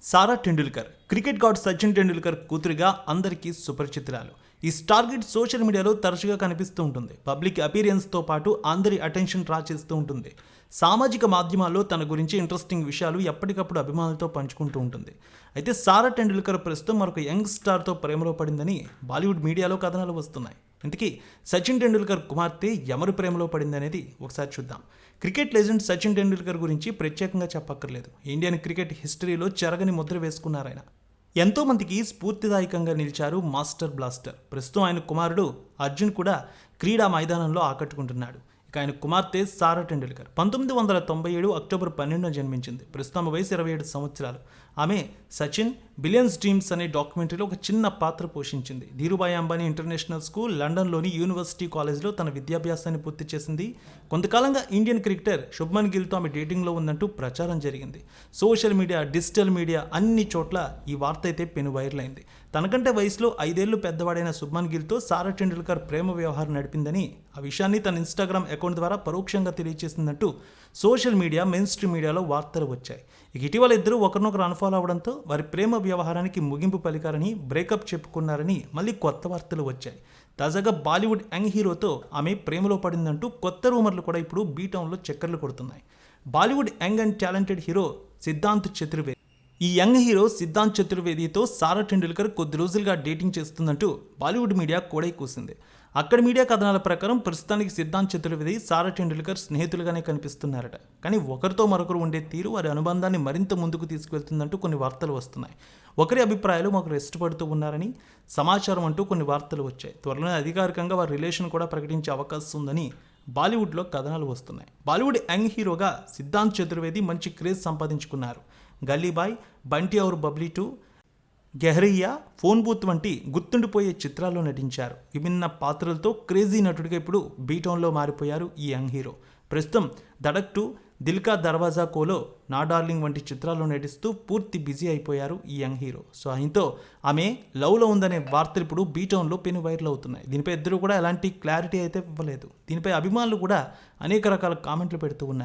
సారా Tendulkar cricket God Sachin Tendulkar కూతురిగా అందరికీ సుపరిచితురాలు. ఈ star kid social మీడియాలో తరచుగా కనిపిస్తూ ఉంటుంది. పబ్లిక్ అపీరియన్స్తో పాటు అందరి అటెన్షన్ డ్రా చేస్తూ ఉంటుంది. సామాజిక మాధ్యమాల్లో తన గురించి ఇంట్రెస్టింగ్ విషయాలు ఎప్పటికప్పుడు అభిమానులతో పంచుకుంటూ ఉంటుంది. అయితే సారా టెండూల్కర్ ప్రస్తుతం మరొక యంగ్ స్టార్తో ప్రేమలో పడిందని బాలీవుడ్ మీడియాలో కథనాలు వస్తున్నాయి. ఇంతకీ సచిన్ టెండూల్కర్ కుమార్తె ఎవరి ప్రేమలో పడిందనేది ఒకసారి చూద్దాం. క్రికెట్ లెజెండ్ సచిన్ టెండూల్కర్ గురించి ప్రత్యేకంగా చెప్పక్కర్లేదు. ఇండియన్ క్రికెట్ హిస్టరీలో చెరగని ముద్ర వేసుకున్నారాయన. ఎంతోమందికి స్ఫూర్తిదాయకంగా నిలిచారు మాస్టర్ బ్లాస్టర్. ప్రస్తుతం ఆయన కుమారుడు అర్జున్ కూడా క్రీడా మైదానంలో ఆకట్టుకుంటున్నాడు. ఇక ఆయన కుమార్తె సారా టెండూల్కర్ 1997 అక్టోబర్ 12న జన్మించింది. ప్రస్తుతం ఆమె వయసు 27 సంవత్సరాలు. ఆమె సచిన్ బిలియన్స్ డ్రీమ్స్ అనే డాక్యుమెంటరీలో ఒక చిన్న పాత్ర పోషించింది. ధీరుభాయ్ అంబానీ ఇంటర్నేషనల్ స్కూల్, లండన్లోని యూనివర్సిటీ కాలేజ్లో తన విద్యాభ్యాసాన్ని పూర్తి చేసింది. కొంతకాలంగా ఇండియన్ క్రికెటర్ శుభ్మన్ గిల్తో ఆమె డేటింగ్లో ఉందంటూ ప్రచారం జరిగింది. సోషల్ మీడియా, డిజిటల్ మీడియా అన్ని చోట్ల ఈ వార్త అయితే పెను వైరల్ అయింది. తనకంటే వయసులో 5 ఏళ్లు పెద్దవాడైన శుభ్మన్ గిల్తో సారా టెండూల్కర్ ప్రేమ వ్యవహారం నడిపిందని, ఆ విషయాన్ని తన ఇన్స్టాగ్రామ్ అకౌంట్ ద్వారా పరోక్షంగా తెలియజేసిందంటూ సోషల్ మీడియా, మెయిన్ స్ట్రీమ్ మీడియాలో వార్తలు వచ్చాయి. ఇటీవల ఇద్దరు ఒకరినొకరు అన్ఫాలో అవడంతో వారి ప్రేమ వ్యవహారానికి ముగింపు పలికారని, బ్రేకప్ చెప్పుకున్నారని మళ్ళీ కొత్త వార్తలు వచ్చాయి. తాజాగా బాలీవుడ్ యంగ్ హీరోతో ఆమె ప్రేమలో పడిందంటూ కొత్త రూమర్లు కూడా ఇప్పుడు బీటౌన్లో చక్కర్లు కొడుతున్నాయి. Bollywood young and talented hero Siddhant Chaturvedi. ఈ యంగ్ హీరో సిద్ధాంత్ చతుర్వేదితో సారా టెండూల్కర్ కొద్ది రోజులుగా డేటింగ్ చేస్తుందంటూ బాలీవుడ్ మీడియా కోడై కూసింది. అక్కడి మీడియా కథనాల ప్రకారం ప్రస్తుతానికి సిద్ధాంత్ చతుర్వేది, సారా టెండూల్కర్ స్నేహితులుగానే కనిపిస్తున్నారట. కానీ ఒకరితో మరొకరు ఉండే తీరు వారి అనుబంధాన్ని మరింత ముందుకు తీసుకువెళ్తుందంటూ కొన్ని వార్తలు వస్తున్నాయి. ఒకరి అభిప్రాయాలు ఒకరు ఇష్టపడుతూ ఉన్నారని సమాచారం అంటూ కొన్ని వార్తలు వచ్చాయి. త్వరలోనే అధికారికంగా వారి రిలేషన్ కూడా ప్రకటించే అవకాశం ఉందని బాలీవుడ్లో కథనాలు వస్తున్నాయి. బాలీవుడ్ యంగ్ హీరోగా సిద్ధాంత్ చతుర్వేది మంచి క్రేజ్ సంపాదించుకున్నారు. గల్లీబాయ్, బంటి ఔర్ బబ్లీ 2, గెహ్రియా, ఫోన్ బూత్ వంటి గుర్తుండిపోయే చిత్రాల్లో నటించారు. విభిన్న పాత్రలతో క్రేజీ నటుడిగా ఇప్పుడు బీటౌన్లో మారిపోయారు ఈ యంగ్ హీరో. ప్రస్తుతం ధడక్ 2, దిల్ కా దర్వాజా కోలో, నా డార్లింగ్ వంటి చిత్రాల్లో నటిస్తూ పూర్తి బిజీ అయిపోయారు ఈ యంగ్ హీరో. సో ఆయనతో ఆమె లవ్లో ఉందనే వార్తలు ఇప్పుడు బీటౌన్లో పెను వైరల్ అవుతున్నాయి. దీనిపై ఇద్దరు కూడా ఎలాంటి క్లారిటీ అయితే ఇవ్వలేదు. దీనిపై అభిమానులు కూడా అనేక రకాల కామెంట్లు పెడుతూ ఉన్నారు.